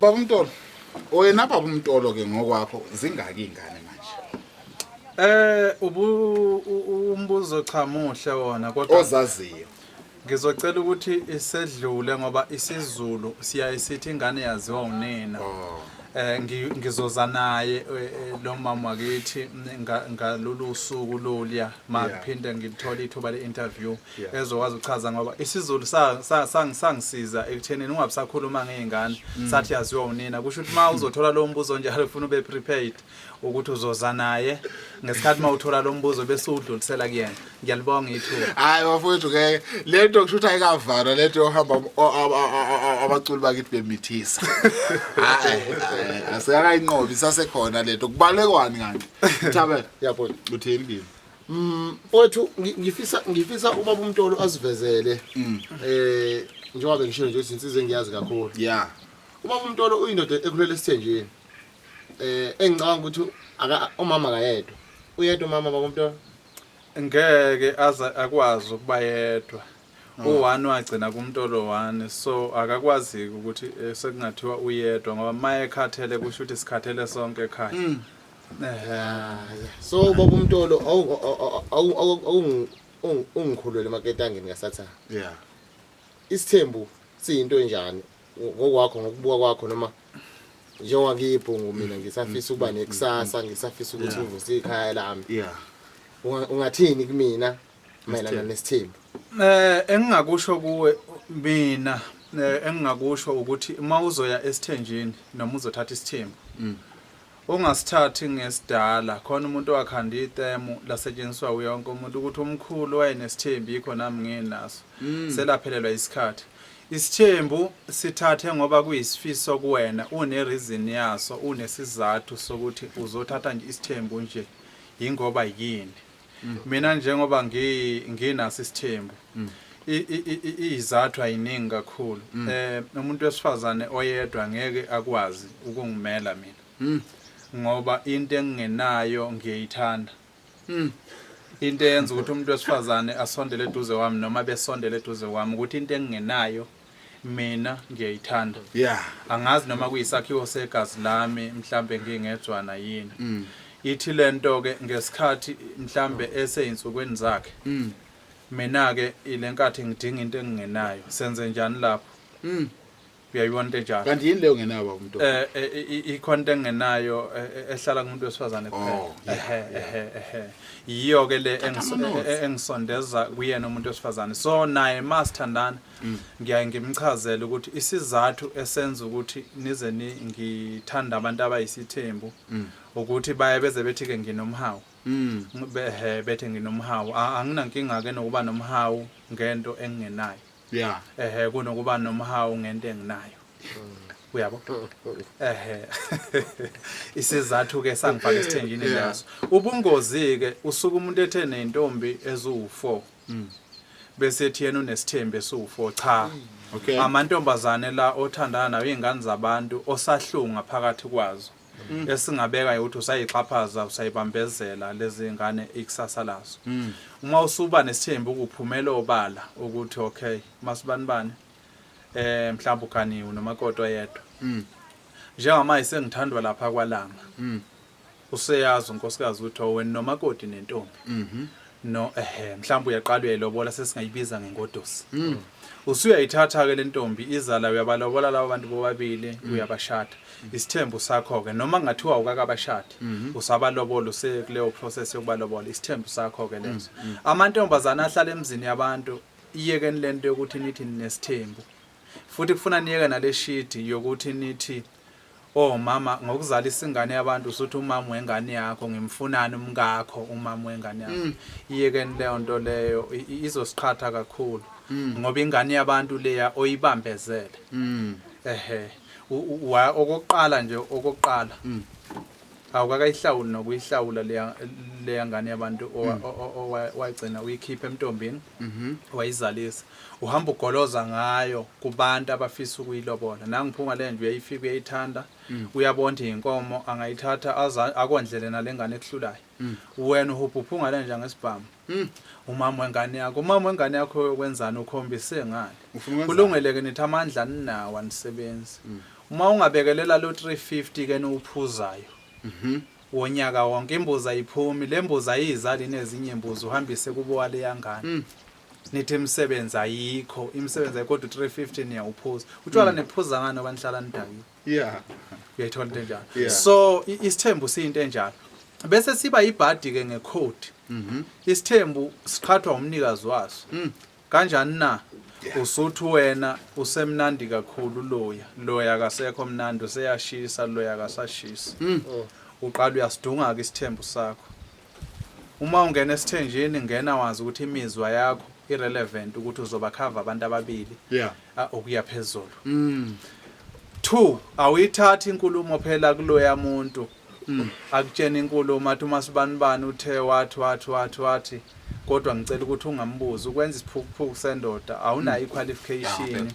Baba Mtolo. Wena Baba Mtolo ke ngokwakho zingaki ingane manje? Umbuzo cha muhle wona kodwa Ozaziyo. ngizocela ukuthi isedlule ngoba isiZulu siyayisithi ingane yaziwa unina. Ngizoza naye lo mama wakithi ngalolu suku lolya makuphinde ngithola ithuba le-interview ezokwazi ukuchaza ngoba isiZulu sangisiza ekuthenini ungabisakhuluma ngey'ngane sathi yaziwa unina kusho ukuthi uma uzothola lo mbuzo njalo ufuna ube prepared ukuthi uzoza naye ngesikhathi uma uthola lo mbuzo bese udlulisela kuyena. Ngiyalibonga ithuba. Hayi bafowethu ke lento kusho ukuthi ayikavala lento yohamba abaculi bakithi bemithisa. Hayi asiyakayinqobi sasekhona lento kubalekwani kanti. Thabela Yabona. uthini kimi? Mfowethu ngifisa ubaba uMtolo azivezele. Njengoba ngishilo nje insizwe engiyazi kakhulu. Yeah. Ubaba uMtolo uyindoda ekhulele esithenjini. Engicabanga ukuthi umama akayedwa. Uyedwa umama baba uMtolo. Ngeke akwazi ukuba yedwa. U1 wagcina kuMtolo 1 so akakwazi ukuthi sekungathiwa uyedwa ngoba maye ekhathele kusho ukuthi sikhathele sonke ekhaya. So baba uMtolo ungikhulule emaketangeni ngasathana. Yeah. Isithembu siyinto enjani ngokwakho ngokubuka kwakho noma njengoba ngiyibhungu mina ngisafisa ukuba nekusasa ngisafisa ukuthi ngivuse ikhaya lami. Yeah. Ungathini kumina mayelana nesithembu? Engingakusho kuwe mina engingakusho ukuthi uma uzoya esithenjini noma uzothatha isithembu ungasithathi ngesidala khona umuntu owakhanda itemu lasetshenziswa uyonke umuntu ukuthi umkhulu wayenesithembu yikho nami nginaso selaphelelwa isikhathi. Isithembu sithathe ngoba kuyisifiso kuwena une reason yaso unesizathu sokuthi uzothatha nje isithembu nje ingoba yini. Mina njengoba nginaso isithembu izathu ayiningi kakhulu. Umuntu wesifazane oyedwa ngeke akwazi ukungimela mina ngoba into engenayo ngiyithanda. Into eyenza ukuthi umuntu wesifazane asondele eduze wami noma besondele eduze wami ukuthi into engenayo mina ngiyayithanda. Yeah. Angazi noma kuyisakhiwo segazi lami mhlambe ngingedwana yini. Ithi lento ke ngesikhathi mhlambe eseyinsukwini zakhe. Mina ke ilenkathi ngidinga into engenayo. Senze njani lapho? Uyayibona into enjalo. Kanti yini leyo ngenayo Baba Mtolo? Ikhonto engenayo ehlala kumuntu wesifazane kuphela. Yiyo ke le engisondeza kuyena umuntu wesifazane. So naye masithandana ngiyaye ngimchazele ukuthi isizathu esenza ukuthi nize ngithanda abantu abayisithembu ukuthi baye beze bethi ke nginomhawu. Bethe nginomhawu. Anginankinga ke nokuba nomhawu ngento engenayo. Yeah. Kunokuba nomhawu ngento enginayo. Uyabo? Isizathu ke sangifaka esithenjini leso. Ubungozi ke usuka umuntu ethe nentombi ezu4. Bese ethi yena unesithembu esu4 cha. Okay. Amantombazane la othandana nawo izingane zabantu osahlunga phakathi kwazo. Esingabeka ukuthi usayixhaphaza usayibambezela lezi ngane ikusasa lazo. Uma usuba nesithembu ukuphumela obala ukuthi okay masibani mhlawumbe uganiwe nomakoti oyedwa. Njengoba isengithandwa lapha kwaLanga. Useyazi unkosikazi ukuthi wena nomakoti nentombi. No mhlawumbe uyaqala uyelobola sesingayibiza ngengodosi. Usuyayithatha ke le ntombi izala uyabalobola labo bantu bobabili uyabashada. Isithembu sakho ke noma ngathiwa ukakabashadi usabalobola usekuleyo process yokubalobola isithembu sakho ke leso. Amantombazana ahlala emzini yabantu iyekeni lento yokuthi nithi nesithembu. Futhi kufuna niyeke nale sheet yokuthi nithi oh mama ngokuzala isingane yabantu usuthi umama wengane yakho ngimfunana umkakho umama wengane yakho. Iyekeni leyo nto leyo izosiqhatha kakhulu ngoba ingane yabantu leya oyibambezele. Okokuqala nje okokuqala awukakayihlawuli nokuyihlawula leya ngane yabantu wayigcina uyikhipha emntombini wayizalisa uhamba ugoloza ngayo kubantu abafisa ukuyilobola nangiphuma le nje uyayifika uyayithanda uyabona inkomo angayithatha akondlele nalengane ekuhlulayo wena uhuphupha ngale nje ngesibhamu umama wengane yakho yokwenzana ukhombise ngani kulungeleke nithi amandla ninawo anisebenzi uma ungabekelela lo 350 ke nophuzayo wonyaka wonke imbuzi ayiphumi le mbuzi ayizali nezinye imbuzi uhambise kubo wale yangane nithi imisebenzi ayikho imisebenzi ayikho 350 niyawuphuza utshwala nephuza ngani obanihlala nidaki uyayithola into enjalo so isithembu siyinto enjalo bese siba ibhadi ke ngecode isithembu siqhathwa umnikazi waso kanjani na usuthi wena usemnandi kakhulu loya akasekho mnandi useyashisa loya akasashisa uqala uyasidunga ke isithembu sakho uma ungena esithenjini ngena wazi ukuthi imizwa yakho irrelevant ukuthi uzoba cover abantu ababili okuya phezulu 2 awuyithathi inkulumo phela kuloya muntu akutshena inkulumo athi uMasibanibani uthe wathi kodwa ngicela ukuthi ungambuzi ukwenza isiphukuphuku sendoda awunayo iqualification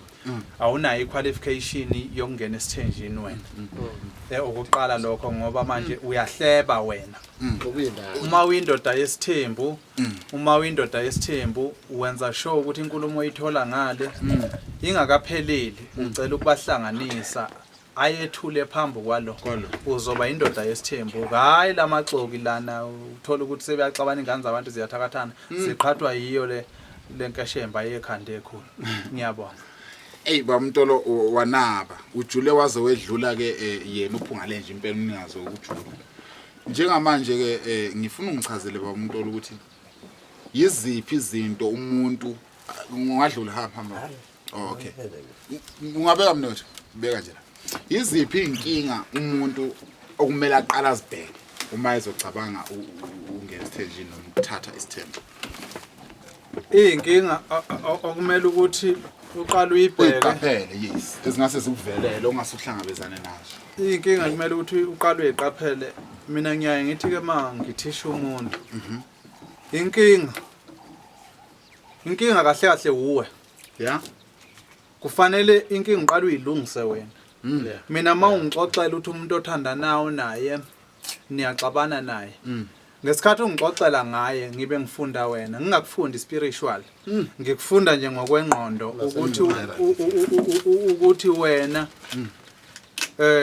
awunayo iqualification yokungena esithenjini wena ukuqala lokho ngoba manje uyahleba wena uma uyindoda yesithembu wenza sure ukuthi inkulumo oyithola ngale ingakapheleli ucela ukubahlanganisa ayethule phambi kwalo uzoba indoda yesithembu hayi lamaxoki lana uthola ukuthi sebeyaxabana ingane zabantu ziyathakathana siqhathwa yiyo le nkashemba yekhande ekhulu ngiyabonga bamntolo wanaba ujule waze wedlula ke yena uphungale nje impela umnikazi wokujula njengamanje ke ngifuna ungichazele bamntolo ukuthi yiziphi izinto umuntu ungadlula hamba okay ungabeka mnotho beka nje iziphi inkinga umuntu okumele aqala azibheke uma ezocabanga ungena esithenjini nokuthatha isithembu inkinga okumele ukuthi uqala uyibheke yes ezingase zikuvelele ongasuhlangabezane nazo inkinga kumele ukuthi uqala uyiqaphele mina ngiyaye ngithi ke mangithisha umuntu inkinga kahle kahle uwe kufanele inkinga uqala uyilungise wena mina mawungixoxela ukuthi umuntu othanda nawo naye niyaxabana naye ngesikhathi ungixoxela ngaye ngibe ngifunda wena ngingakufundi spiritual ngikufunda nje ngokwengqondo ukuthi wena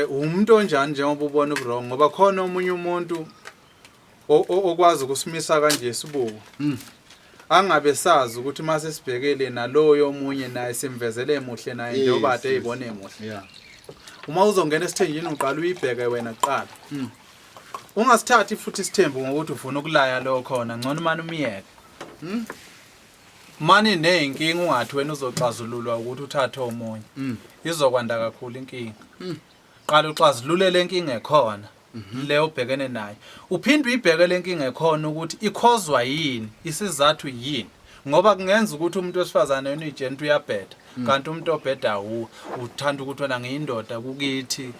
umuntu onjani njengoba ubona uwrong ngoba khona omunye umuntu okwazi ukusimisa kanje isibuko angabe sazi ukuthi mase sibhekele naloyo omunye naye simvezele emuhle naye njengoba ade eyibone emuhle uma uzongena esithenjini uqala uyibheke wena kuqala ungasithathi futhi isithembu ngokuthi ufuna ukulaya lo khona ngcono manje umiyeke mani nenkinga ungathi wena uzoxazululwa ukuthi uthathe omunye izokwanda kakhulu inkinga qala uxazulule lenkinga ekhona leyo ubhekene nayo uphinde uyibheke lenkinga ekhona ukuthi ikhozwa yini isizathu yini ngoba kungenza ukuthi umuntu wesifazane yena ijenti uyabheda kanti umuntu obheda uthanda ukuthi wena ngiyindoda kukithi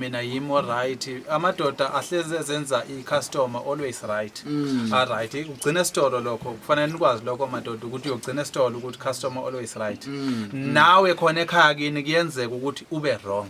mina yimo right amadoda ahleze ezenza icustomer always right right ugcina esitolo lokho kufanele nikwazi lokho amadoda ukuthi uyogcina esitolo ukuthi customer always right nawe khona ekhaya kini kuyenzeka ukuthi ube wrong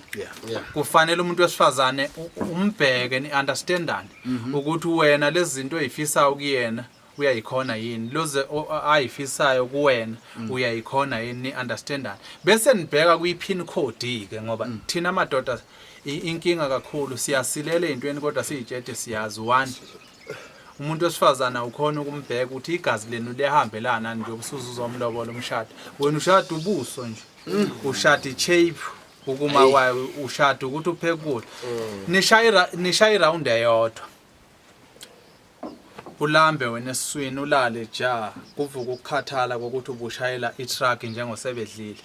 kufanele umuntu wesifazane umbheke ni understandane ukuthi wena lezi zinto ezifisa ukuyena uyayikhona yini loze ayifisayo kuwena uyayikhona yini understandane bese nibheka kwi-pin code ke ngoba thina amadoda inkinga kakhulu siyasilela ezintweni kodwa siyitshete siyazi 1 umuntu wesifazana ukhona ukumbheka ukuthi igazi lenu liyahambelana nje ubusuzu zomlobola umshado wena ushada ubuso nje ushada ichape ukuma wayo ushada ukuthi upheke kudla nishaya round eyodwa ulambe wena esiswini ulale ja kuvuka ukukhathala kokuthi ubushayela itruck njengosebedlile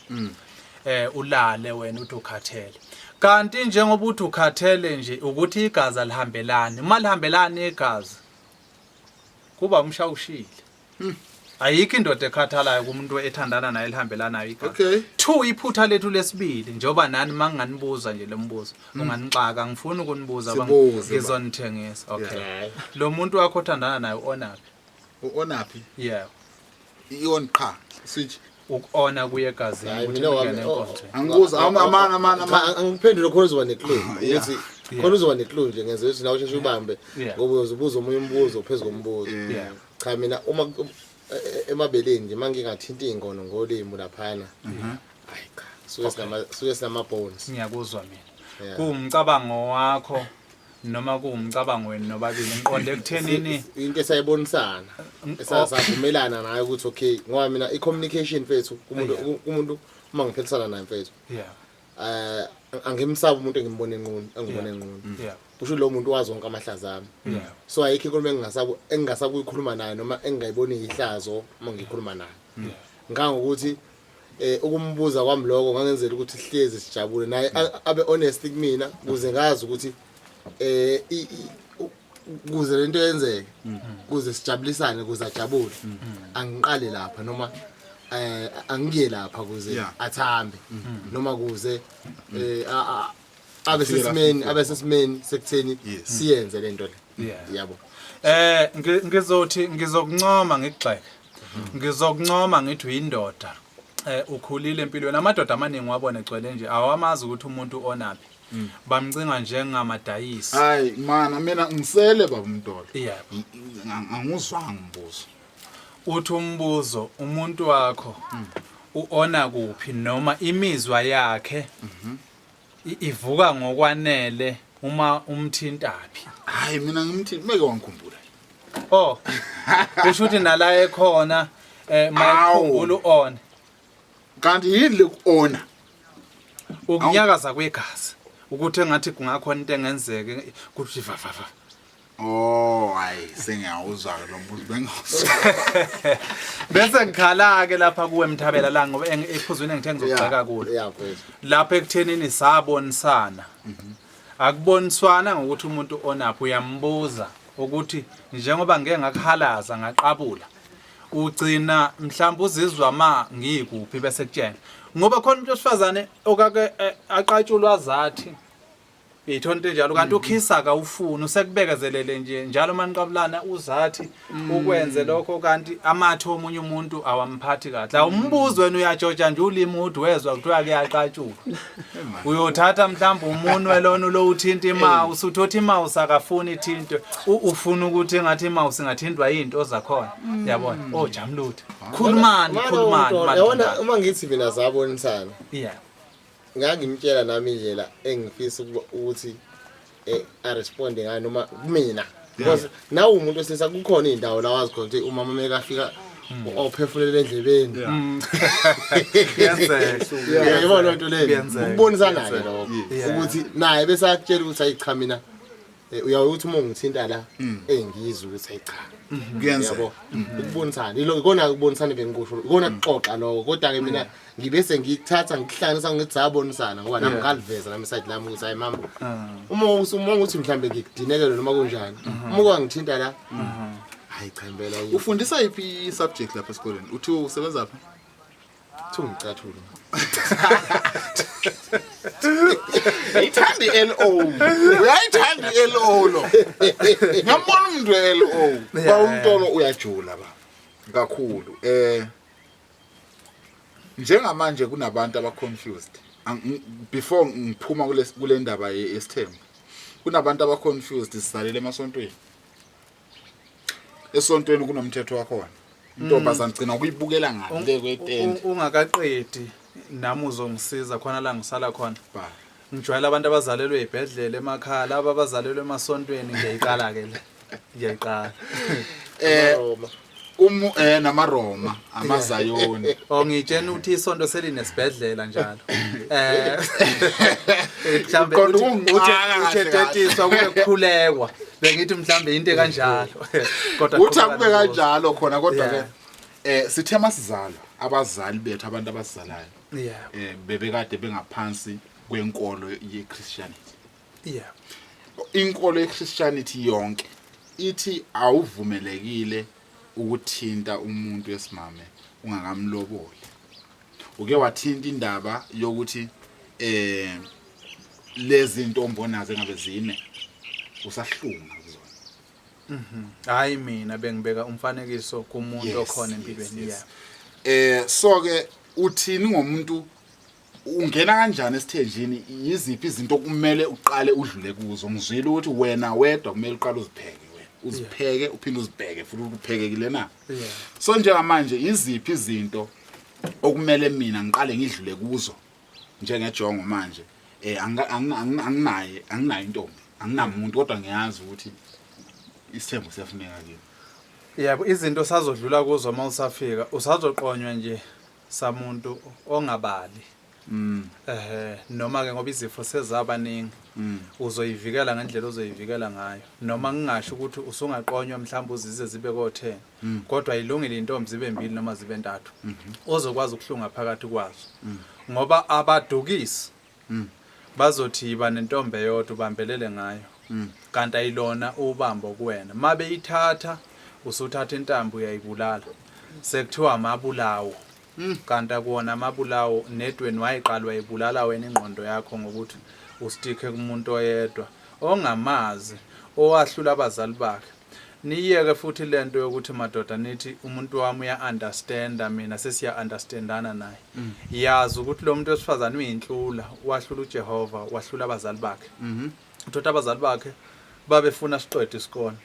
ulale wena uthi ukhathele kanti njengoba uthi ukhathele nje ukuthi igazi alihambelani uma lihambelani igazi kuba umshawushile ayikho indoda ekhathalayo kumuntu ethandana naye lihambelanayo igazi 2 iphutha lethu lesibili njoba nani manganibuza nje lembuzo unganixaka ngifuna ukunibuza ngizonithengisa lo muntu wakho othandana naye onaphi yeah ion qha switch ukona kuye egazini ukuthi ungene enkonzo angibuza angiphendule khona uzoba neclue ukuthi khona uzoba neclue nje ngenze ukuthi nawe usheshe ubambe ngoba uzobuza omunye umbuzo phezulu kombuzo cha mina uma emabeleni nje mangingathinta ingono ngolimi laphana hayi cha suke sinama bones. ngiyakuzwa mina Yeah. kuwumcabango wakho noma kuwumcabango wenu nobabili ngiqonde ekuthenini Into esayibonisana esavumelana nayo ukuthi okay ngoba mina i-communication mfethu umuntu uma ngiphilisana naye mfethu yeah angimsaba umuntu engibone enqunu yeah usho lo muntu wazi wonke amahlazo ami yeah so ayikho inkulumo engingasabu uyikhuluma naye noma engingayiboni ihlazo uma ngikhuluma naye yeah ngangokuthi ukumbuza kwami lokho ngangenzela ukuthi sihlezi sijabule naye abe honest kumina kuze ngazi ukuthi kuze lento yenzeke kuze sijabulisane kuze ajabule angiqale lapha noma angiye lapha kuze athambe noma kuze abe sesimeni sekutheni siyenze lento le yabo ngizokuncoma ngigxeke ngizokuncoma ngithi uyindoda ukhulile empilweni amadoda amaningi wabona egcwele nje awamazi ukuthi umuntu onaphi bamcinga njengamadayisi hayi mana mina ngisele baba Mtolo yeah anguzwanga umbuzo uthi umbuzo umuntu wakho uona kuphi noma imizwa yakhe ivuka ngokwanele uma umthintaphi hayi mina ngimthinta meke wangikhumbula oh kusho ukuthi nala ekhona mayikhumbula uona kanti yini lekuona ukunyakaza kwegazi ukuthi engathi kungakhona into engenzeke kuthi vafa oh hayi sengiyawuzwa lo mbuzo bengawuzwa bese ngikhala ke lapha kuwe Mthabela la ngoba ephuzweni engithe ngizogxeka kulo yeah mfethu lapha ekuthenini sabonisana akuboniswana ngokuthi umuntu onaphi uyambuza ukuthi njengoba ngeke ngakuhalaza ngaqabula ugcina mhlawumbe uzizwa ma ngikuphi bese kutshena ngoba khona umuntu osifazane okake aqatshulwa zathi ithonto njalo kanti ukhisa ka ufuna usekubekezelele nje njalo maniqabulana uzathi ukwenze lokho kanti amathe omunye umuntu awamphathi kahle awumbuzo wena uyajoja nje ulimi udwezwa kuthiwa kuyaqatshulwa uyothatha mhlawumbe umunwe lona lo uthinta ima usuthothi ima usakafuna ithinto ufuna ukuthi engathi ima usingathindwa izinto zakhona yabona oh Jamlutho khulumani yabona uma ngithi mina sabonisana yeah ngangimtshela nami indlela engifisa ukuthi aresponde ngayo noma mina because nawe umuntu osesa kukhona indawo la wazi khona ukuthi umama meka afika ophefulele endlebeni yenzeka yabona into le ukubonisana ke lokho ukuthi naye bese akutshela ukuthi ayicha mina uyawuthi uma ngithinta la engizwe ukuthi ayicha kuyenzeka ukubonisana ikona ukubonisana bengikusho ikona kuxoxa lokho kodwa ke mina ngibese ngikuthatha ngikuhlanganisa ngithi sabonisana ngoba nami ngaliveza nami side lami ukuthi hayi mama uma uthi mhlambe ngikudinekele noma kunjani uma kwangithinta la hayi chembela ufundisa iphi subject lapha esikoleni uthi usebenza lapha thungicathulo ayithandi LO uyayithanda LO lo ngiyambona umuntu LO ba uMtolo uyajula ba kakhulu njengamanje kunabantu abaconfused before ngiphuma kule ndaba yesithembu kunabantu abaconfused sisalele emasontweni esontweni kunomthetho wakhona intombazana gcina ukuyibukela ngani le kwetende ungakaqedi nami uzongisiza khona la ngisala khona ngijwayela abantu abazalelwe ezibhedlela emakhaya laba abazalelwe emasontweni ngiyayiqala ke le ngiyayiqala namaroma amazayoni ngitshena ukuthi isonto selinesibhedlela njalo mhlambe uthethetiswa kube kukhulekwa bengithi mhlambe into kanjalo kodwa uthi akube kanjalo khona kodwa ke sithe masizalwa abazali bethu abantu abasizalayo bebekade bengaphansi kwenkolo yeChristianity inkolo yeChristianity yonke ithi awuvumelekile ukuthinta umuntu wesimame ungakamloboli uke wathinta indaba yokuthi lezi ntombi onazo engabe zine usahlunga kuzona hayi mina bengibeka umfanekiso kumuntu okhona empilweni so ke uthini ngomuntu ungena kanjani esithenjini yiziphi izinto kumele uqale udlule kuzo ngizwile ukuthi wena wedwa kumele uqale uzipheke uzipheke uphinde uzibheke futhi uphekekile na so njengamanje iziphi izinto okumele mina ngiqale ngidlule kuzo njengejongo manje anginaye intombi anginamuntu kodwa ngiyazi ukuthi isithembu siyafuneka kimi. Yebo, izinto sazodlula kuzo uma usafika usazoqonywa nje samuntu ongabali. Noma ke ngoba izifo sezabaningi uzoyivikela ngendlela ozoyivikela ngayo noma ngingasho ukuthi usungaqonywa mhlawumbe uzize zibe ko10 kodwa ilungile intombi zibe 2 noma zibe 3 ozokwazi ukuhlunga phakathi kwazo ngoba abadukisi bazothi yiba nentombi eyodwa ubambelele ngayo kanti ayilona ubambo kuwena mabe ithatha usuthatha intambo uyayibulala sekuthiwa amabulawo kanti akuwona amabulawo nedweni wayiqala wayibulala wena ingqondo yakho ngokuthi ustikhe kumuntu oyedwa ongamazi owahlula abazali bakhe. Niyeke futhi lento yokuthi madoda nithi umuntu wami uya understanda mina sesiya understandana naye. Yazi ukuthi lo muntu wesifazane uyinhlula wahlula uJehova wahlula abazali bakhe. Uthatha abazali bakhe babefuna siqede isikole.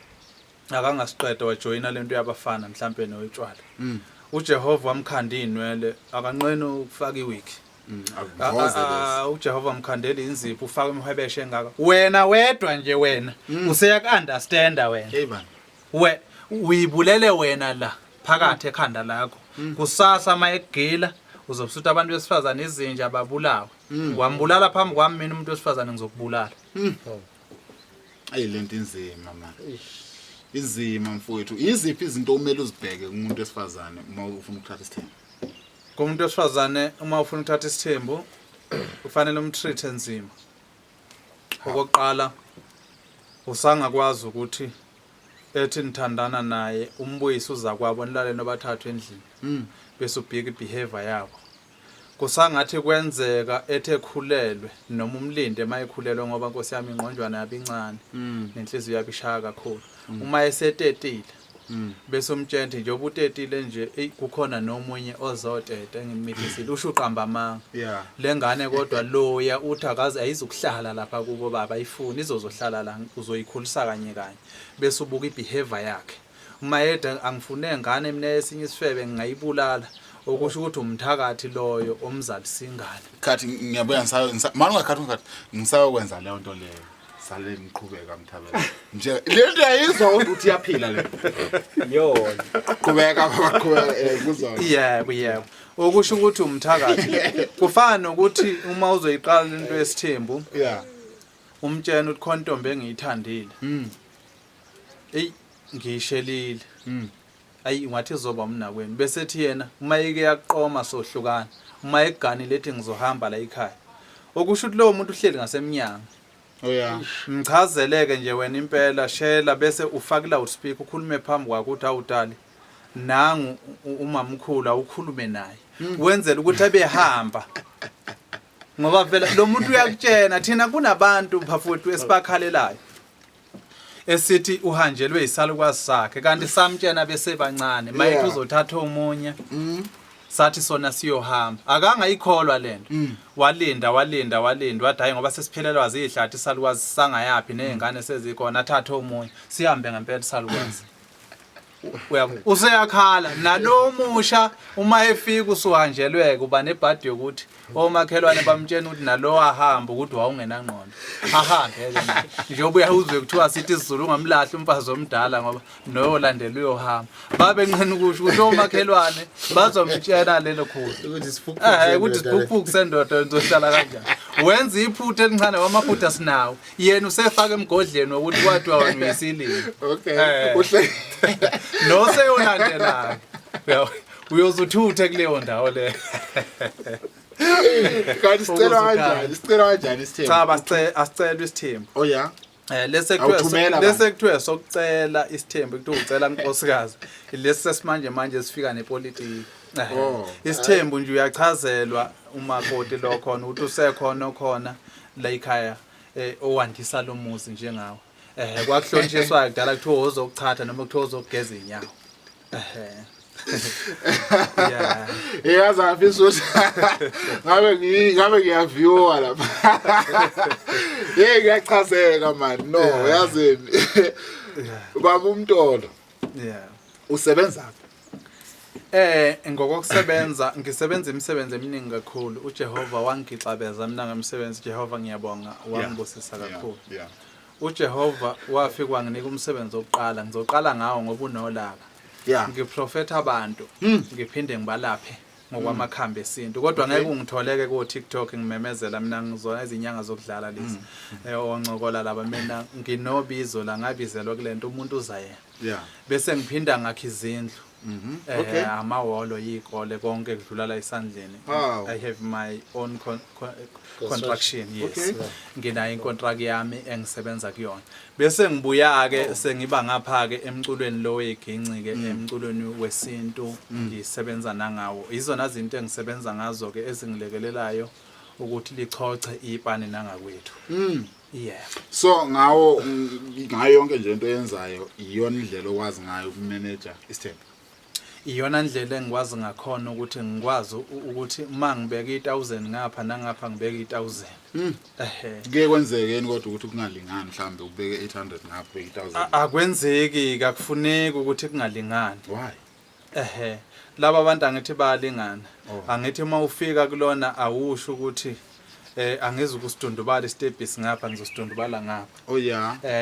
Akangasiqeda wajoyina lento yabafana mhlambe noyitshwala. uJehova wamkhanda inwele akanqeni ukufaka iwiki uJehova wamkhandela inzipho ufaka imhwebeshe engaka wena wedwa nje wena useya understanda wena we uyibulele wena la phakathi ekhanda lakho kusasa mayegila uzobsuta abantu besifazana izinja ababulawa wambulala phambi kwami mina umuntu wesifazana ngizokubulala ayilento inzima manje izima mfowethu iziphi izinto umele uzibheke kumuntu wesifazane uma ufuna ukuthatha isithembu kumuntu wesifazane uma ufuna ukuthatha isithembu kufanele umtreat enzima okokuqala usangakwazi ukuthi ethi nithandana naye umbuyisi uza kwabo nilale nobathathu endlini bese ubheka ibehavior yabo kusangathi kwenzeka ethe khulelwe noma umlinde mayikhulelwe ngoba Nkosi yami ingqonjwana yabincane nenhliziyo yabishaya kakhulu uma esetetile bese umtshente nje obutetile nje kukhona nomunye ozoteta ngimithizile usho uqamba amanga lengane kodwa loya uthi akazi ayizukuhlala lapha kubo baba ayifuni izozohlala la uzoyikhulisa kanye kanye bese ubuka ibehavior yakhe uma yeda angifune ngane mina esinye isifebe ngingayibulala okusho ukuthi umthakathi loyo omzali singane khathi ngiyabuya manje ngakhathi ngisawe kwenza leyo nto leyo sale ngiqhubeka ngithabela nje lento yayizwa ukuthi iyaphila le yona qhubeka kuzona yeah okusho ukuthi umthakathi kufana nokuthi uma uzoyiqala into yesithembu umtshena uthi khona intombi engiyithandile ngiyishelile ayi ngathi izoba umnakweni bese ethi yena uma yike yaqoma sohlukana uma egani lethi ngizohamba la ekhaya okusho ukuthi lo muntu uhleli ngasemnyango mchazeleke nje wena impela shela bese ufaka loudspeaker ukhulume phambi kwakho uthi awudali nangu umamkhulu awukhulume naye wenzela ukuthi abehamba ngoba vele lo muntu uyakutshena thina kunabantu bafowethu esibakhalelayo esithi uhanjelwe isalukazi sakhe kanti samtshena bese bancane mayithi uzothatha omunye sathi sona siyohamba akangayikholwa lento walinda wathi hayi ngoba sesiphelelwa izihlathi isalukazi sangayapi nezingane sezikhona athatha omunye sihambe ngempela isalukazi useyakhala nalo musha uma efika usuhanjelwe kuba nebhadi yokuthi omakhelwane bamtshena ukuthi nalo ahamba ukuthi wawungenangqondo ahambe njengoba uyahuzwe kuthiwa sithi isizulu ungamlahla umfazi omdala ngoba noyolandela uyohamba babe nqena ukusho ukuthi omakhelwane bazomtshena lelo khulu ukuthi siphuphuku sendoda nizohlala kanjani wenza iphutha elincane wamaphutha sinawo yena usefaka emgodleni ukuthi kwathi wena uyisilile kuhle no seyolandela uyozuthuthe kuleyo ndawo le kanti sicela kanjani isithembu cha asicela isithembu lese kuthiwe sokucela isithembu kuthiwa ucela inkosikazi lesi sesimanje manje sifika nepolitiki isithembu nje uyachazelwa umakoti lo khona ukuthi usekhona khona la ekhaya owandisa lo muzi njengawe kwakuhlonitshiswa kudala kuthiwa uzokuchatha noma kuthiwa uzokugeza inyawo yazi afisa ukuthi ngabe ngiyaviwa lapha ngiyachazeka man no yazini baba uMtolo usebenza Ngokusebenza ngisebenza imisebenzi eminingi kakhulu. uJehova wangixabeza mina ngemisebenzi. Jehova ngiyabonga wangibusisa kakhulu. uJehova wafika wanginika umsebenzi wokuqala. Ngizoqala ngawo ngoba unolaka. Ngiprofetha abantu ngiphinde ngibalaphe ngokwamakhambi esintu. Kodwa ngeke ungitholeke ku TikTok ngimemezela mina ngizona izinyanga zokudlala lezi. Oncokola laba mina nginobizo la ngabizelwa kulento umuntu uzayena. Bese ngiphinda ngakha izindlu. Amawolo yikole konke kudlula la esandleni. I have my own construction. Yes. Nginayo inkontrakt yami engisebenza kuyona. Bese ngibuya ke sengiba ngapha ke emculweni lo weginci ke emculweni wesintu ngisebenza nangawo. Izona izinto engisebenza ngazo ke ezingilekelelayo ukuthi lichoche ipani nangakwethu. So ngayo yonke nje into yenzayo iyona indlela okwazi ngayo ukumanager isithembu. Iyona ndlela engikwazi ngakhona ukuthi ngikwazi ukuthi mangibeka 1000 ngapha nangapha ngibeka 1000. Ke kwenzekeni kodwa ukuthi kungalingani mhlambe ubeke 800 ngapha ubeke 1000. Akwenzeki kakufuneki ukuthi kungalingani. Why? Laba abantu angithi bayalingana. Angithi uma ufika kulona awusho ukuthi angize ukusidundubala istebhisi ngapha ngizosidundubala ngapha.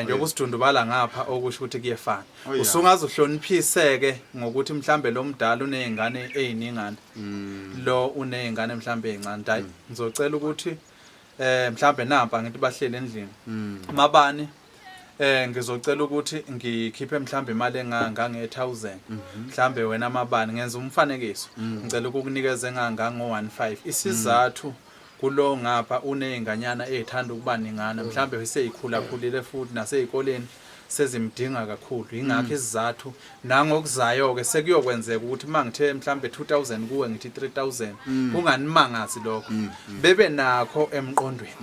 Njengoba usidundubala ngapha okusho ukuthi kuyefana. Usungaze uhloniphiseke ngokuthi mhlambe lo mdala unezingane eziningana. Lo unezingane mhlambe ezincane. Ngizocela ukuthi mhlambe nampa ngithi bahlele endlini. Mabani ngizocela ukuthi ngikhiphe mhlambe imali engange-1000. Mhlambe wena mabani ngenza umfanekiso. Ngicela ukukunikeza engango-15. Isizathu kulo ngapha unezinganyana ezithanda ukuba ningana mhlambe seyikhula khulile futhi nasezikoleni sezimdinga kakhulu. Ingakho isizathu nangokuzayo ke sekuyokwenzeka ukuthi mangithe mhlambe 2000 kuwe ngithi 3000 kunganimangazi lokho. Bebe nakho emqondweni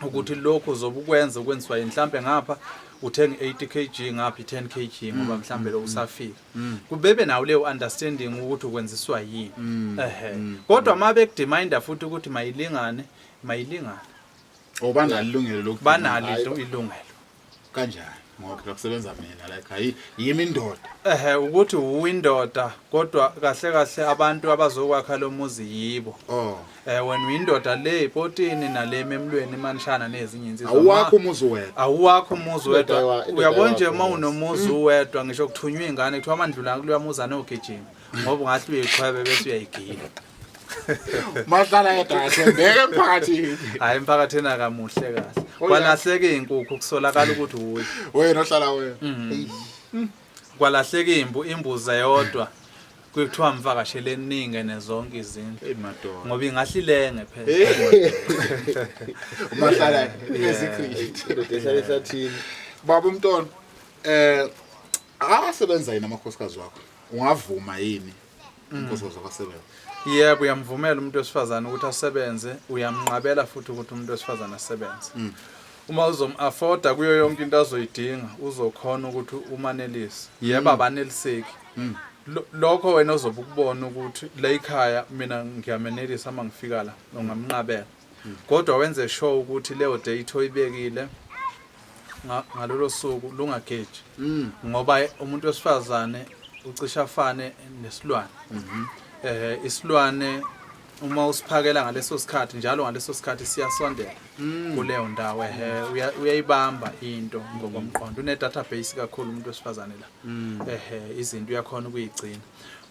ukuthi lokho uzobukwenza ukwenziwa mhlambe ngapha uthenga 80 kg ngapha 10 kg ngoba mhlambe lo usafika. Kubebe nawo leyo understanding ukuthi ukwenziswa yini. Kodwa mabe kudeminder futhi ukuthi mayilingane. Banalilungelo lokho. Banalo ilungelo. Kanjani? Ngoba kusebenza mina like yimi indoda. Ukuthi uwindoda kodwa kahle kahle abantu abazokwakha lo muzi yibo. Wena uyindoda le ipotini nale ememlweni manishana nezinye insizwa. Awuwakho umuzi wedwa. Awuwakho umuzi wedwa. Uyabona nje uma unomuzi wedwa ngisho kuthunywa ingane kuthiwa amandlula kuloya muzi anogijima ngoba ngathi uyiqhwebe bese uyayigila. Mahlala yedwa athembeke emphakathini. Hayi emphakathini akamuhle kahle. Kwalahleka izinkukhu kusolakala ukuthi uwe. Wena ohlala wena. Kwalahleka imbuzi eyodwa kuthiwa mvakashele eningi nezonke izinto. Ngoba ingahlilenge phela. Mahlala ezikristu ehlathini. Baba uMtono asebenza yini amakhosikazi wakho? Ungavuma yini unkosikazi wakho asebenza? Yebo uyamvumela umuntu wesifazane ukuthi asebenze, uyamnqabela futhi ukuthi umuntu wesifazane asebenze. Uma uzom-afforda kuyo yonke into azoyidinga uzokhona ukuthi umanelise. Yebo abaneliseki. Lokho wena uzobe ukubona ukuthi la ekhaya mina ngiyamenelisa uma ngifika la nongamnqabela. Kodwa wenze sure ukuthi leyo date oyibekile ngalolo suku lungageji. Ngoba umuntu wesifazane ucisha afane nesilwane. Isilwane uma usiphakela ngaleso sikhathi njalo ngaleso sikhathi siyasondela kuleyo ndawo uyayibamba into ngokomqondo. Une database kakhulu umuntu wesifazane la. Izinto uyakhona ukuyigcina.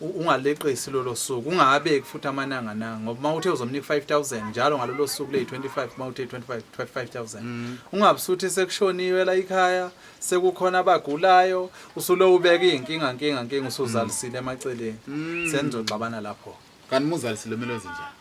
Ungaleqisi lolo suku ungabeki futhi amananga nanga ngoba mawuthe uzomnika 5000 njalo ngalolo suku le 25 mawuthe 25000 ungabusuthi sekushoniwe la ekhaya sekukhona abagulayo usulo ubeka inkinga usuzalisile emaceleni senzoxabana lapho. Kanti muzalisile melo ezinjani?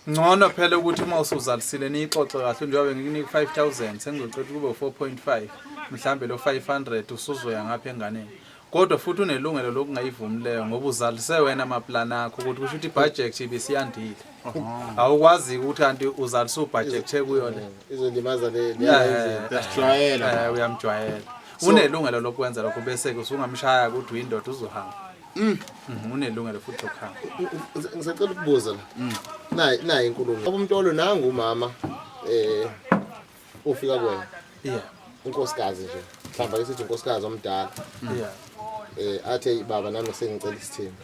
Ngcono phela ukuthi uma usuzalisile nixoxe kahle njengoba ngikunika 5000 sengizocela kube 4.5 mhlambe lo 500 usuzoya ngapha enganeni. Kodwa futhi unelungelo lokungayivumi leyo ngoba uzalise wena amaplan akho ukuthi kusho ukuthi ibudget ibisiyandile. Awukwazi ukuthi kanti uzalise ubudget kuyo le. Izondimaza le yasijwayela. Uyamjwayela. Unelungelo lokwenza lokho bese ke usungamshaya ukuthi uyindoda uzohamba. Unelungelo futhi lokuhamba. Ngisacela ukubuza la. Nayi inkulumo. UMtolo nangu umama ufika kuwena. Yeah. Unkosikazi nje. Mhlawumbe ke sithi unkosikazi omdala. Yeah. athe baba nami sengicela isithembu.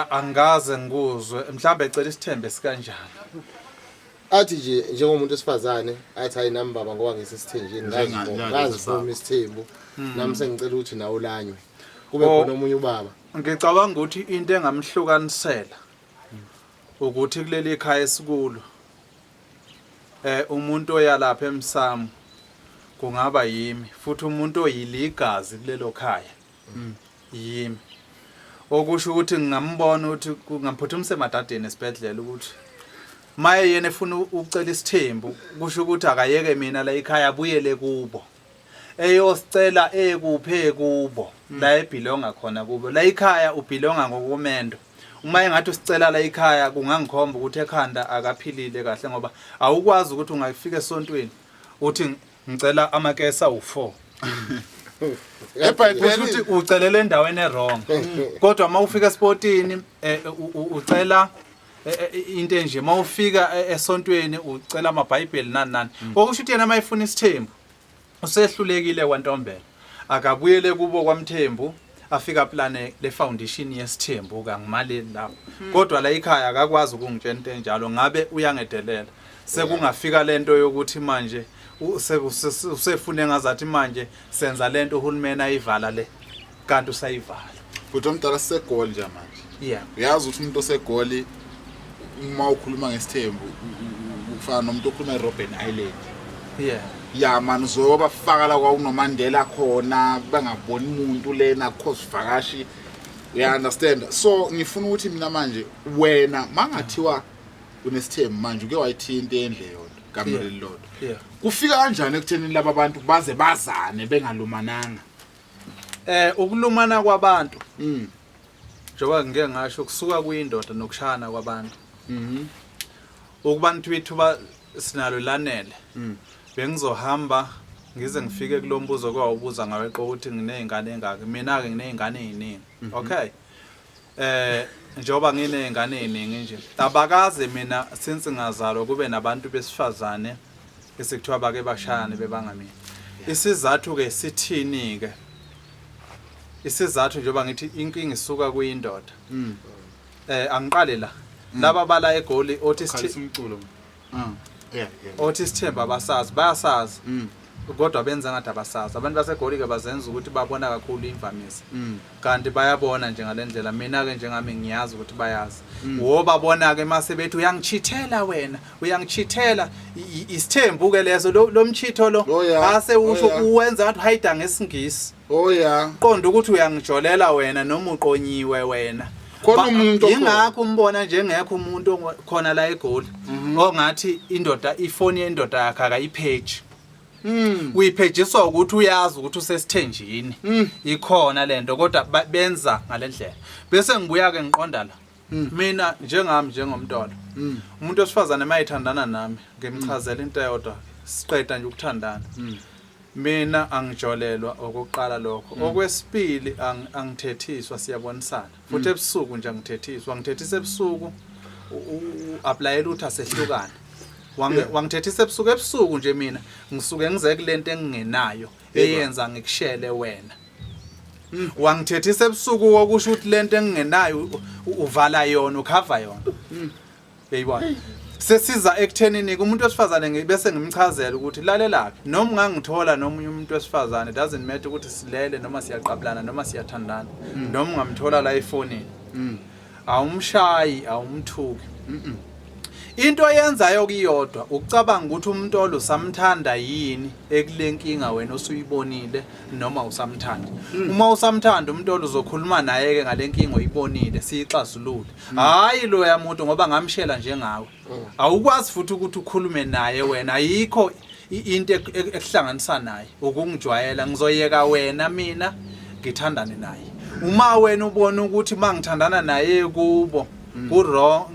Angaze ngikuzwe mhlambe ecela isithembe sikanjani. Athi nje njengomuntu esifazane athi hayi nami baba ngoba ngisesithenjini ngazivuma isithembu nami sengicela ukuthi nawo lanywe. Kube khona omunye ubaba. Ngicabanga ukuthi into engamhlukanisela ukuthi kuleli ekhaya esikulo umuntu oyalapha emsamo kungaba yimi futhi umuntu oyiligazi kulelo khaya yimi. Okusho ukuthi ngingambona ukuthi kungamphuthumise emadadeni esibhedlela ukuthi maye yena efuna ukucela isithembu kusho ukuthi akayeke mina la ekhaya abuyele kubo eyosicela ekuphe kubo la ebelonga khona kubo la ekhaya ubelonga ngokomendo. Uma engathi usicela la ekhaya kungangikhomba ukuthi ekhanda akaphilile kahle ngoba awukwazi ukuthi ungafika esontweni uthi ngicela amakesa u4 ukuthi ucelele endaweni errong kodwa mawufika esportini ucela into enje mawufika esontweni ucela amabhayibheli nani okusho ukuthi yena mayifuna isithembu usehlulekile kwaNtombela akabuyele kubo kwaMthembu afika plane le foundation yesithembu kangimali lapho kodwa la ekhaya akakwazi ukungitshela into enjalo ngabe uyangedelela sekungafika lento yokuthi manje usefune ngazathi manje senza lento uhulumeni ayivala le kanti usayivala Kuthi umdala segoli nje manje. Yeah. Uyazi ukuthi umuntu osegoli uma ukhuluma ngesithembu ufana nomuntu okhuluma eRobben Island. Yeah. Ya man uzoba faka la kwakunoMandela khona bangaboni umuntu lena khosivakashi. You understand? So ngifuna ukuthi mina manje wena mangathiwa unesithembu manje uke wayithinta endle yona kambe lelodwa. Yeah. Kufika kanjani ekuthenini laba bantu baze bazane bengalumananga? Ukulumana kwabantu njengoba ngeke ngasho kusuka kuyindoda nokushana kwabantu ukubantu bethu sinalo lanele bengizohamba ngize ngifike kulombuzo kwawubuza ngaweqo ukuthi nginezingane engaka mina ke nginezingane eziningi okay njengoba nginezingane eziningi nje abakaze mina since ngazalwa kube nabantu besifazane esekuthiwa bake bashayane bebanga mina isizathu ke sithini ke isizathu njengoba ngithi inkingi isuka kuyindoda angiqale la laba bala eGoli othi umculo othi isithemba abasazi bayasazi kodwa benza ngathi abasazi abantu baseGoli ke bazenza ukuthi babona kakhulu imvamisa kanti bayabona nje ngalendlela mina ke njengami ngiyazi ukuthi bayazi wo babona ke mase bethi uyangichithela wena uyangichithela isithembu ke leso lo mchitho lo ase usho uwenza ngathi hayida ngesingisi qonda ukuthi uyangijolela wena noma uqonyiwe wena khona umuntu ingakho umbona njengekho umuntu khona la eGoli ongathi indoda ifoni yendoda yakhe akayipage uyipejiswa ukuthi uyazi ukuthi usesithenjini ikhona lento kodwa benza ngalendlela bese ngibuya ke ngiqonda la mina njengami njengomntwana umuntu osifazane mayithandana nami ngimchazela into eyodwa siqeda nje ukuthandana mina angijolelwa okokuqala lokho okwesibili angithethiswa siyabonisana futhi ebusuku nje ngithethisa ebusuku applyela uthi asehlukana wangithethisa ebusuku nje mina ngisuke ngize kulento engingenayo eyenza ngikushele wena wangithethisa ebusuku okusho ukuthi lento engingenayo uvala yona ukhava yona beyibona sesiza ekuthenini umuntu wesifazane bese ngimchazela ukuthi lalelaphi noma ngangithola nomunye umuntu wesifazane doesn't matter ukuthi silele noma siyaqablana noma siyathandana noma ngamthola la efonini awumshayi awumthuki into yenzayo kuyodwa ukucabanga ukuthi umuntu olusamthanda yini ekulenkinga wena osuyibonile noma usamthanda uma usamthanda umuntu oluzokhuluma naye ke ngalenkinga oyibonile siyixazulule hayi lo yamuntu ngoba ngamshela njengawe awukwazi futhi ukuthi ukhulume naye wena ayikho into ekuhlanganisa naye ukungijwayela ngizoyeka wena mina ngithandane naye uma wena ubona ukuthi mangithandana naye kubo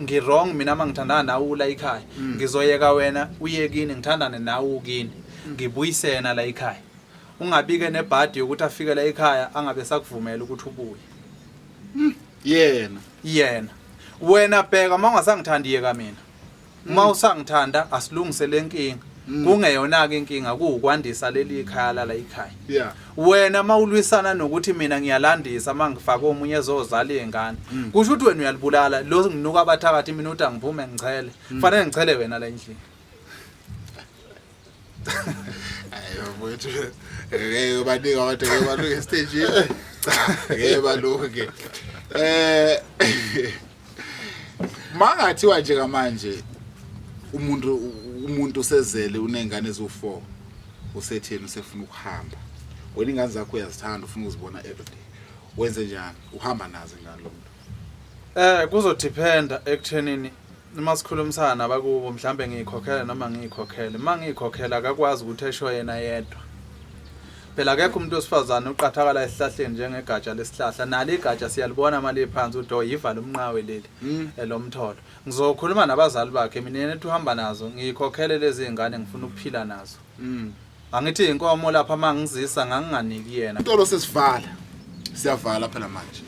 ngirong mina mangithandana nawe la ekhaya ngizoyeka wena uyekini ngithandane nawe ukini ngibuyisena la ekhaya ungabike nebhadi ukuthi afike la ekhaya angabe sakuvumela ukuthi ubuye yena wena bheka uma ungasangithandi yeka mina uma usangithanda asilungise lenkinga kungeyona ke inkinga kuukwandisa leli ikhaya la ikhaya Yeah. wena mawulwisana nokuthi mina ngiyalandisa mangifaka omunye ezozala izingane kusho ukuthi wena uyalibulala lo nginuka abathakathi mina uthi angiphume ngichele kufanele ngichele wena la endlini Ayo mfowethu ngeke banika abantu ngeke baluke stage cha ngeke baluke mangathiwa nje kamanje umuntu usezele unengane ezo4 usetheni usefuna ukuhamba wena ingane zakho uyazithanda ufuna ukuzibona everyday wenze njani uhamba nazo ngalo muntu kuzodependa ekuthenini noma sikhulumisana nabakubo mhlambe ngiyikhokhela noma ngiyikhokhele mangiyikhokhela akakwazi ukuthi esho yena yedwa phela akekho umuntu osifazana uqathakala esihlahleni njengegatsha lesihlahla nalo igatsha siyalibona mali phansi udo yiva lomnqawe leli elomtholo ngizokhuluma nabazali bakhe mina yena ethi uhamba nazo ngiyikhokhele lezi zingane ngifuna ukuphila nazo angithi inkomo lapha mangizisa nganginganiki yena intolo sesivala siyavala phela manje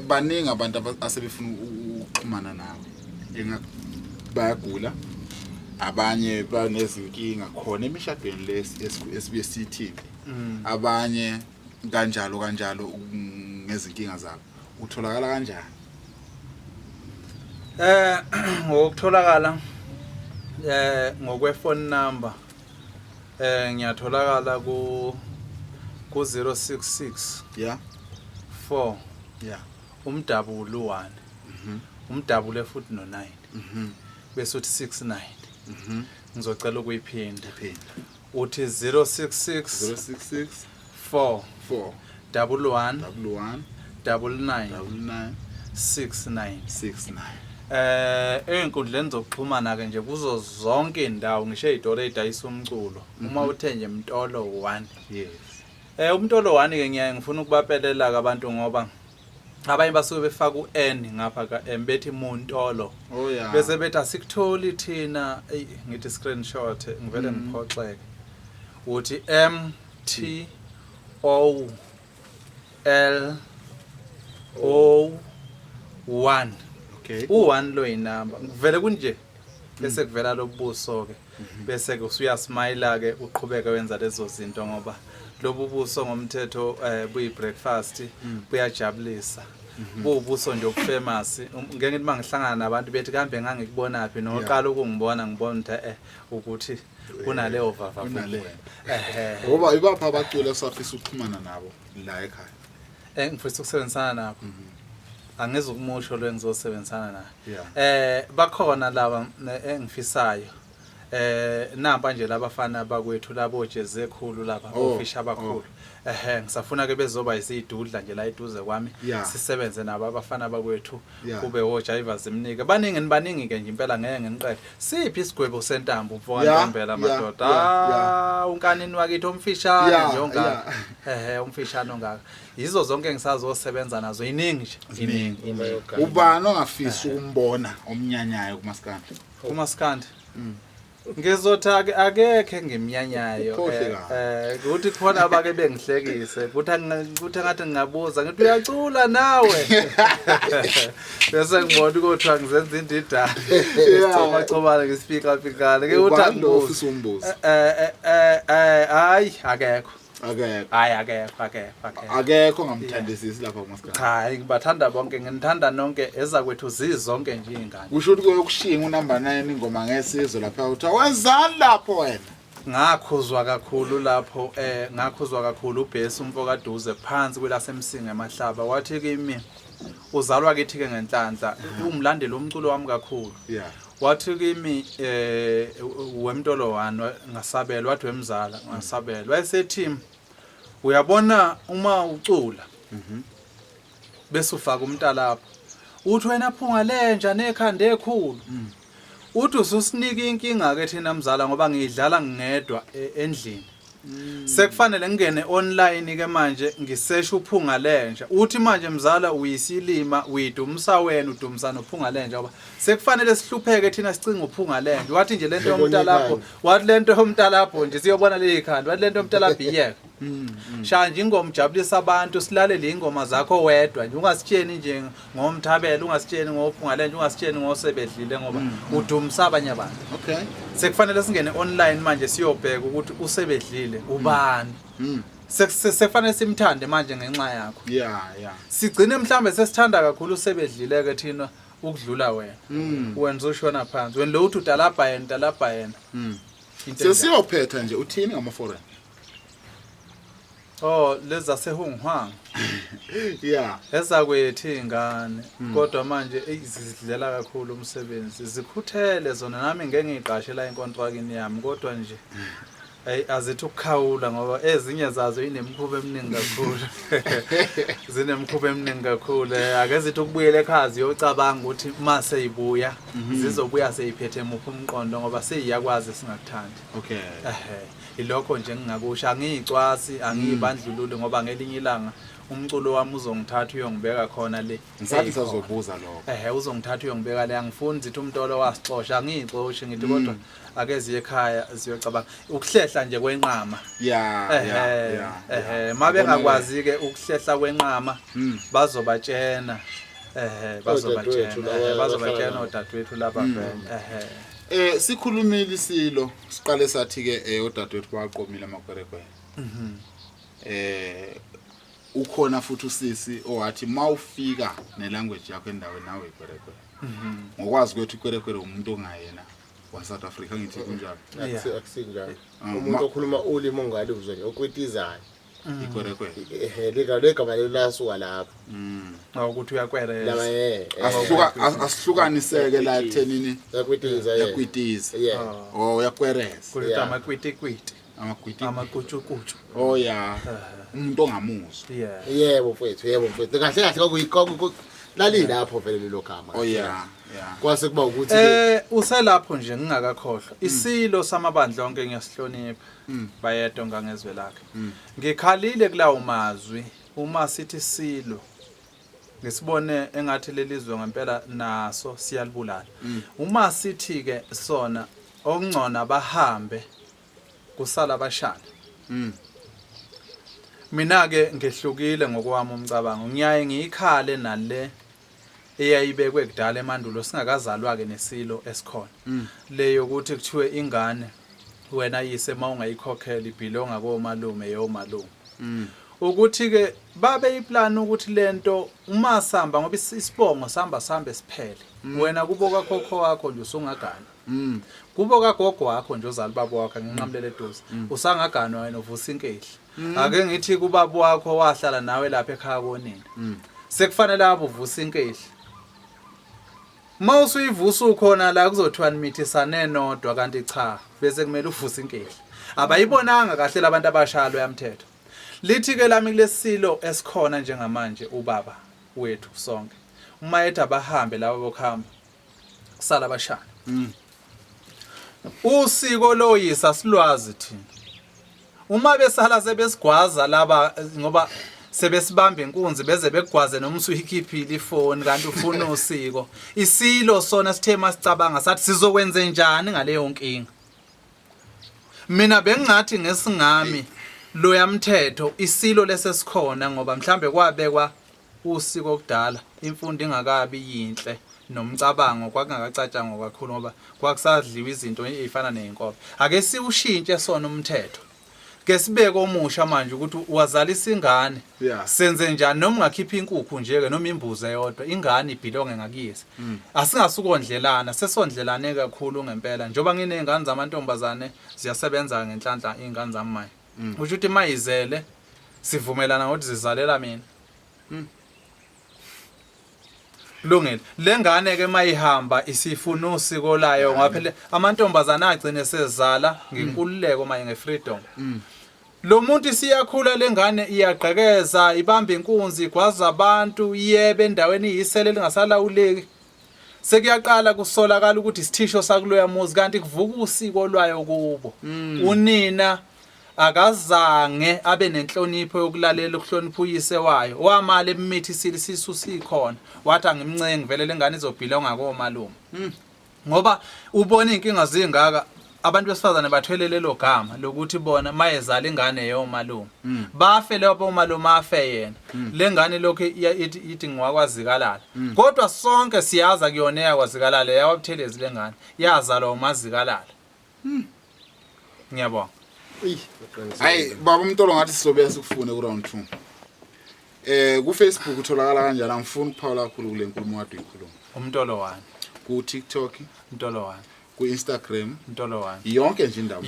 baningi abantu asebefuna ukuxhumana nawe bayagula abanye banezinkinga khona emishadweni lesibuye sithini abanye kanjalo ngezinkinga zabo utholakala kanjani ngokutholakala ngokwe phone number ngiyatholakala ku 066 yeah 4 yeah umdabulo 1 umdabulo futhi no9 bese uthi 69 ngizocela ukuyiphinda uthi 066 4 11 99 69 einkundleni zokuxhumana ke nje kuzo zonke indawo ngisho izitolo ezidayisa umculo uma uthe nje Mtolo 1 yes uMtolo 1 ke ngiyaye ngifuna ukubapelela abantu ngoba abanye basuke befaka uN ngapha ka M bethi Montolo bese bethi asikutholi thina ngithi screenshot ngivele ngiphoxeke uthi M T O L O 1 okay u1 lo inamba kuvele kunje bese kuvela lobuso ke bese ke usuyasmile ke uqhubeka wenza lezo zinto ngoba lobu buso ngomthetho buyi breakfast buyajabulisa bubuso nje obufamous ngeke ngithi mangihlangana nabantu bethi kambe ngangikubona phi noqala ukungibona ngibona ukuthi ukuthi kunale ovava kunale ngoba ibapha abaculi esafisa ukuxhumana nabo la ekhaya ngifisa ukusebenzisana nabo angeze ukumusho lo engizosebenzisana naye bakhona laba engifisayo namba nje labafana bakwethu labo jeze ekhulu laba ofisha abakhulu ngisafuna ke bezoba isidudla nje la eduze kwami sisebenze nabo abafana bakwethu kube ojayivers imnika baningi ke nje impela ngeke ngeniqede siphi isigwebo sentambo mfowethu Mbela madoda unkanini wakithi omfishane nje ongaka umfishane ongaka yizo zonke engisazosebenza nazo iningi nje iningi ubani ongafisa ukumbona omnyanyayo kumaskandi ngizothi akekhe ngimnyanyayo ukuthi khona abake bengihlekise ukuthi ngathi ngingabuza ngithi uyacula nawe bese ngibona ukuthi angizenza indida ngicobacobana ngispeaker ke uthi ufisa umbuzo hayi akekho akekho ngamthandisisi lapha kumaskandi hayi ngibathanda bonke nginithanda nonke ezakwethu zizonke nje izingane kusho ukuthi koyokushinga unumber 9 ingoma ngesizwe lapha uthi wenzani lapho wena ngakhuzwa kakhulu lapho ngakhuzwa kakhulu uBhesi umfokaduze phansi kwelasemsinga emahlaba wathi kimi uzalwa kithi ke ngenhlanhla umlandeli umculo wami kakhulu wathi kimi weMtolo 1 ngasabela wathi wemzala ngasabela wayesethi uyabona uma ucula bese ufaka umntala lapho uthi wena phunga lenja nekhanda ekhulu uthi ususinika inkinga ke thina mzala ngoba ngidlala ngedwa endlini sekufanele ngene online ke manje ngisesha uphunga lenja uthi manje mzala uyisilima uyidumisa wena udumsana uphunga lenja ngoba sekufanele sihlupheke thina sicinga uphunga lenja wathi nje lento yomntala lapho wathi lento yomntala lapho nje siyobona leli khanda wathi lento yomntala lapho iyeke shaya nje ingoma ujabulisa abantu silalele ingoma zakho wedwa nje ungasitsheni nje ngomthabela ungasitsheni ngophungale nje ungasitsheni ngosebedlile ngoba udumisa abanye abantu Okay. sekufanele singene online manje siyobheka ukuthi usebedlile ubani sekufanele simthande manje ngenxa yakho Yeah. sigcine mhlambe sesithanda kakhulu usebedlile ke thina ukudlula wena wenza ushona phansi wena lo uthi udalabha yena Sesiyophetha nje uthini ngama foreign? oh leza sehungwang Yeah. ezakwethu ingane kodwa manje izidlela kakhulu umsebenzi zikhuthele zona nami ngeke ngiqashela inkontrakini yami kodwa nje azithi ukukhawula ngoba ezinye zazo inemikhuba eminingi kakhulu zinemikhuba eminingi kakhulu ake zithi ukubuyela ekhaya ziyocabanga ukuthi mase ibuya zizobuya seyiphethe muphi umqondo ngoba seyiyakwazi singakuthandi Okay. ilokho nje ngingakusho angiyicwasi angiyibandlulule ngoba ngelinye ilanga umculo wami uzongithatha uyongibeka khona le Ngisathi sazobuza lokho. uzongithatha uyongibeka le angifuni zithi umntolo wasixosha angixoshi ngithi kodwa ake ziye ekhaya ziyocabanga ukuhlehla nje kwenqama Yeah. mabengakwazi ke ukuhlehla kwenqama bazobatshena bazobatshena odadewethu lapha vele Sikhulumile isilo siqale sathi ke odadewethu baqomile amakwerekwe. Ukhona futhi usisi owathi mawufika nelanguage yakho endaweni nawe ikwerekwe. Ngokwazi ukuthi ikwerekwe umuntu ongayena wa South Africa ngithi kunjalo. Akusinjalo. Umuntu okhuluma ulimi ongaluzwe nje okwetizayo. Ikwerekwe. Legama lelasuka lapho. ukuthi uyakwere Lama Asihlukaniseke la thenini yakwetiza yakwitiza. Oh yakwereza. kuthi amakwiti Amakwiti. amakutshukutshu Oh yeah. Umuntu ongamuzwa. yebo mfethu kahle kwakuyikho lali lapho vele lo gama Oh yeah. kwase kuba ukuthi uselapho nje ngingakakhohlwa isilo samabandla onke ngiyasihlonipha bayedwa ngangezwe lakhe ngikhalile kulawo mazwi uma sithi silo ngisibone engathi lelizwe ngempela naso siyalibulala uma sithi ke sona okungcona bahambe kusala abashana mina ke ngehlukile ngokwami umcabango ngiyaye ngiyikhale nale eyayibekwe kudala emandulo singakazalwa ke nesilo esikhona leyo ukuthi kuthiwe ingane wena yise mawungayikhokhela ibhilonga komalume yomalume ukuthi ke babe iplan ukuthi lento uma samba ngoba isibongo samba siphele wena kubo kakhokho wakho nje usungagana kubo kagogo wakho nje ozali babo wakho nginqamlele eduze usangagana wena uvusa inkehli ake ngithi kubaba wakho wahlala nawe lapha ekhaya konini sekufanele abo uvusa inkehli mawusuyivusa ukhona la kuzothiwa nimithisane nodwa kanti cha bese kumele uvuse inkehli abayibonanga kahle labantu abashalo yamthetho lithi ke lami kulesilo esikhona njengamanje ubaba wethu sonke uma ethi abahambe labo bokuhamba kusala abashana usiko loyisa silwazi thina uma besala sebesigwaza laba ngoba sebesibamba inkunzi beze bekugwaze noma usuyikhiphile ifoni kanti ufuna usiko isilo sona sithe masicabanga sathi sizokwenza njani ngaleyo nkinga mina bengingathi ngesingami lo yamthetho isilo lesesikhona ngoba mhlambe kwabekwa usiko okudala imfundo ingakabi yinhle nomcabango kwakungakacatshangwa kakhulu ngoba kwakusadliwa izinto ezifana nezinkobe ake siushintshe sona umthetho ke sibeke omusha manje ukuthi wazalisa ingane senze njani noma ungakhipha inkukhu nje ke noma imbuzi eyodwa ingane ibhilonge ngakuyise asingasukondlelana sesondlelane kakhulu ngempela njoba nginezingane zamantombazane ziyasebenza ngenhlanhla izingane zami manje usho ukuthi mayizele sivumelana ukuthi zizalela mina kulungile lengane ke mayihamba isifuna usiko layo ngoba phela amantombazana agcine sezala ngenkululeko manje ngefreedom lo muntu siyakhula lengane iyagqekeza ibamba inkunzi igwaza abantu iyebe endaweni yisele lingasalawuleki sekuyaqala kusolakala ukuthi isithisho sakuloya muzi kanti kuvuka usiko lwayo kubo unina akazange abe nenhlonipho yokulalela ukuhlonipha uyise wayo wamala emithi sisu sikhona wathi angimncengi vele lengane izobhilonga komalume ngoba ubona inkinga zingaka abantu besifazane bathwele lelo gama lokuthi bona mayezala ingane yomalume bafe lapho umalume afe yena lengane lokho ithi ngwakwazikalala kodwa sonke siyaza kuyona yakwazikalala yawabuthelezi lengane yazalwa umazikalala ngiyabonga hayi baba uMtolo ngathi sizobe sikufune ku round 2 ku Facebook utholakala kanjani angifuni ukuphawula kakhulu kule nkulumo kade uyikhuluma uMtolo wani ku TikTok uMtolo wani ku Instagram uMtolo wani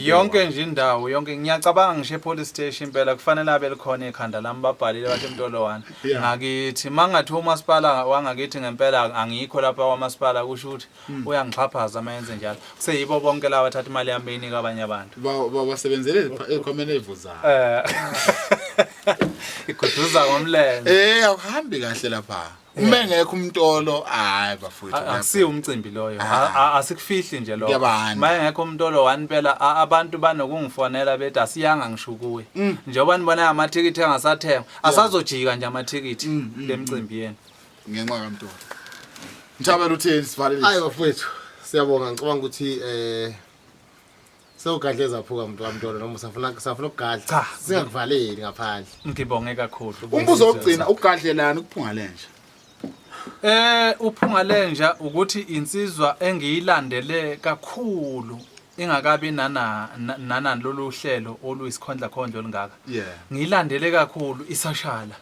yonke nje indawo yonke ngiyacabanga ngisho police station impela kufanele abe likhona ikhanda lami babhalile bathi uMtolo wani ngakithi mangathi umasipala wangakithi ngempela angikho lapha kwamasipala kusho ukuthi uyangixhaphaza mayenze njalo kuseyibo bonke laba bathatha imali yami beyinika abanye abantu basebenzele ekhomene evuzayo iguduza ngomlenze awuhambi kahle lapha uma ngekho uMtolo hayi bafowethu akusi umcimbi loyo asikufihli nje lo maye ngekho uMtolo wani phela abantu banokungifonela bethi asiyanga ngisho kuwe njengoba nibona amathikithi angasathenga asazojika nje amathikithi lemcimbi yena ngenxa kaMtolo Mthabela utheni sivalele hayi bafowethu siyabonga ngicabanga ukuthi sewugadleza phuka umuntu kaMtolo noma safuna ukugadla singakuvaleli ngaphandle ngibonge kakhulu umbuzo ogcina ukugadlelana ukuphunga lenje uphungalenja ukuthi insizwa engiyilandele kakhulu ingakabi nana lolu hlelo oluyisikhondla khondlo olingaka ngiyilandele kakhulu isashala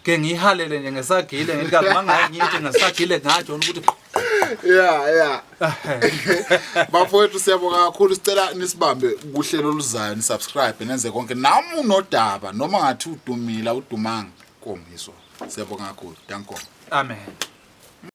ke ngiyihalele nje ngesagile ngithi kazi mangaye ngithi ngesagile ngajona ukuthi bafowethu siyabonga kakhulu sicela nisibambe kuhlelo oluzayo nisubscribe nenze konke nami unodaba noma ngathi udumila udumanga komiswa siyabonga kakhulu danko amen